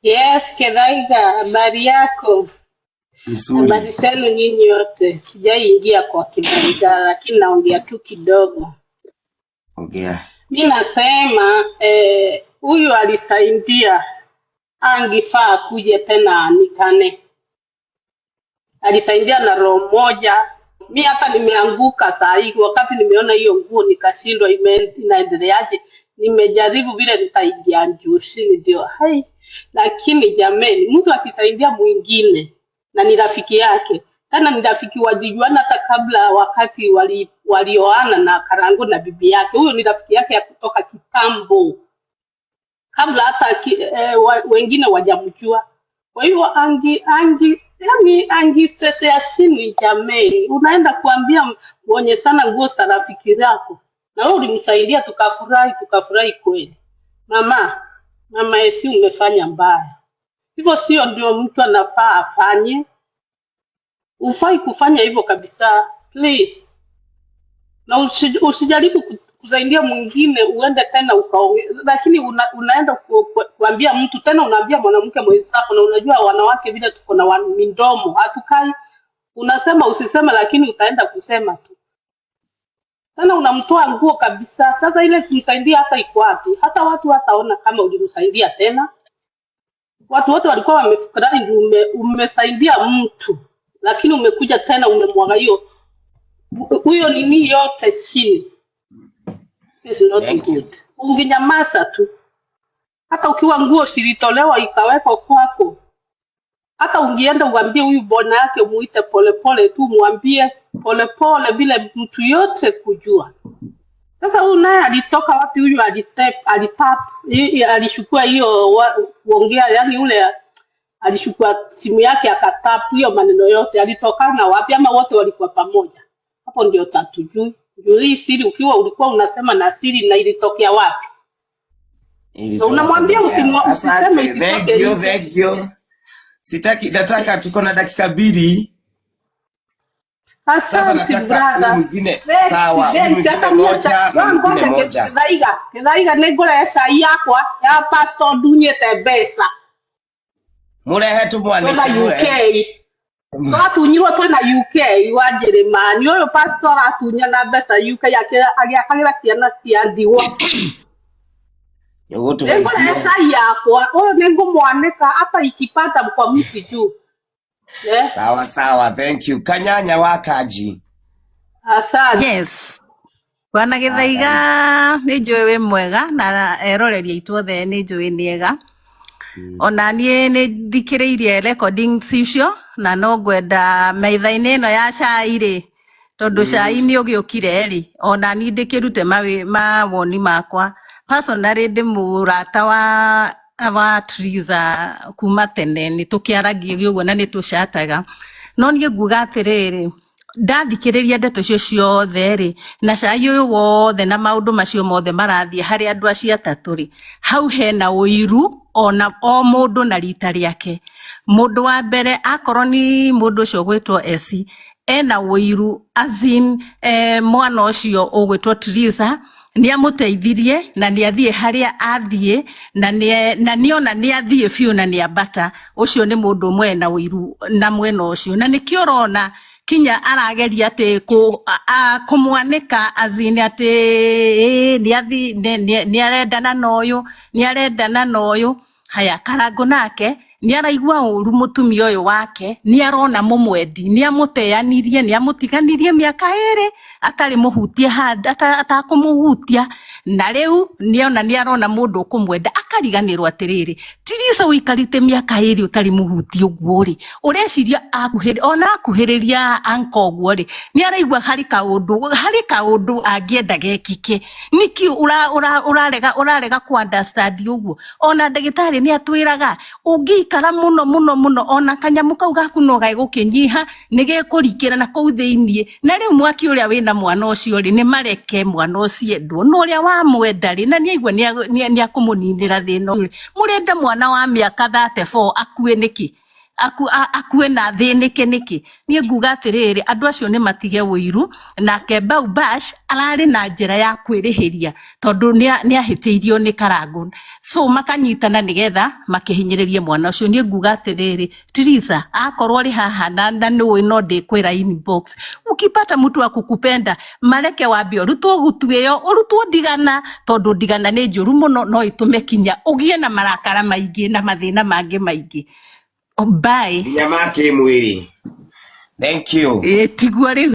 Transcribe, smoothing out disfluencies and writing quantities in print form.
Yes, Kedaiga, habari yako? Mzuri. Habari zenu nyinyi wote. Sijaingia kwa Kidaiga lakini naongea tu kidogo. Ongea. Mimi nasema huyu alisaidia, angefaa kuja tena anikane. Alisaidia na roho moja. Mimi hata nimeanguka saa hii wakati nimeona hiyo nguo nikashindwa inaendeleaje. Nimejaribu vile nitaingia njushini ndio hai, lakini jameni, mtu akisaidia mwingine na ni rafiki yake, tena ni rafiki wajijuana hata kabla wakati walioana na Karango na bibi yake, huyo ni rafiki yake ya kutoka kitambo kabla hata wengine wajamjua. Kwa hiyo angisesea chini jameni, unaenda kuambia mwenye sana nguo za rafiki yako na wewe ulimsaidia tukafurahi kweli. Mama esi umefanya mbaya. Hivyo sio ndio mtu anafaa afanye. Ufai kufanya hivyo kabisa, please. Na usijaribu kusaidia mwingine uende tena ukaongea, lakini unaenda kuambia mtu tena, unaambia mwanamke mwenzako, na unajua wanawake vile tuko na midomo hatukai, unasema usiseme lakini utaenda kusema tu. Tena unamtoa nguo kabisa. Sasa ile kumsaidia hata iko wapi? Hata watu wataona kama ulimsaidia tena. Watu wote walikuwa wamefikirani umesaidia mtu, lakini umekuja tena umemwaga huyo nini yote chini. This is not good. Ungenyamaza tu. Hata ukiwa nguo silitolewa ikawekwa kwako, hata ungeenda uambie huyu bwana yake, muite polepole tu, muambie polepole vile mtu yote kujua. Sasa huyu naye alitoka wapi? Huyu alishukua hiyo kuongea, yani ule alishukua simu yake akatapu hiyo maneno yote, alitokana wapi? Ama wote walikuwa pamoja? Hapo ndio tatujui. Hii siri ukiwa ulikuwa unasema na siri na ilitokea wapi? So unamwambia usiseme isitoke. Thank you. Sitaki, nataka tuko na dakika 2. Asante brother. Mwingine sawa, mwingine moja. Kedaiga negole sai yakwa ya pastor dunyete besa. Murehe tu mwane UK. Twatunyirwo twina UK wa Jeremani. Uyu pastor atunya na besa UK agiakagira ciana cia ndigwa. Yogoto negole sai yakwa uyu ningumwanika hata ikipata kwa mti juu. Yeah. Sawa, thank you. Kanyanya wakaji. Asante. Yes. Bwana Githaiga ni njui wi mwega na eroreria itwothe ni njui niega. Ona nie ni thikiriirie recordings icio na no ngwenda maithaini ino ya cai ri tondu cai ni ugiukire ri, ona ni ndikirute mawoni makwa personally ndi murata wa Triza kuma tene ni tukiaragia uguo na ni tucataga, no nie nguga atiriri ndathikiriria ndeto cio ciothe ri na cai uyu wothe na maundu macio mothe marathie hari andu acio atatu ri, hau hena uiru ona o mundu na rita riake. Mundu wa mbere akorwo ni mundu ucio gwitwo Esi ena uiru azin mwana ucio ugwitwo Triza ni amuteithirie na ni athie haria athie na niona ni athie fiu na ni abata. Ucio ni mundu mwe na uiru na mwena ucio, na nikio rona kinya arageria ati kumwanika azini ati ni arendana noyo haya. Karango nake ni araigua uru mutumia uyu wake, ni arona mumwendi, ni amuteanirie, ni amutiganirie miaka 2 atari muhutie handa atakumuhutia, na riu niona ni arona mundu kumwenda akariganirwo atiriri. Triza uikarite miaka 2 utari muhutie uguo ri, ureciria akuhiriria anko uguo ri, ni araigua hari kaundu angienda gekike. Niki urarega ku understand uguo? Ona ndagitari ni atwiraga ungikara muno ona kanyamu kau gaku no gaigukinyiha nigekurikira na kuu thiinie, na riu mwaki uria wina mwana ucio ri ni mareke mwana ucio endwo no uria wa mwenda ri, na niaigua ni akumuninira thina uri. Murenda mwana wa miaka 34 akue niki? akue na thĩnĩke nĩkĩ. Niĩ nguga atĩrĩrĩ, andũ acio nĩ matige wũiru, nake Bau Bash ararĩ na njĩra ya kwĩrĩhĩria tondũ nĩ ahĩtĩirio nĩ Karangũ, so makanyitana nĩgetha makĩhinyĩrĩrie mwana ũcio. Niĩ nguga atĩrĩrĩ, Triza akorwo arĩ haha na nĩũĩ no ndĩkwĩra inbox, ukipata mtu wa kukupenda mareke wambie ũrutwo gutu ĩyo, ũrutwo ndigana, tondũ ndigana nĩ njũru mũno, no ĩtũme kinya ũgĩe na marakara maingĩ na mathĩna mangĩ maingĩ. Bye. Nginya ma kĩmwĩrĩ. Thank you. Tigua rĩu.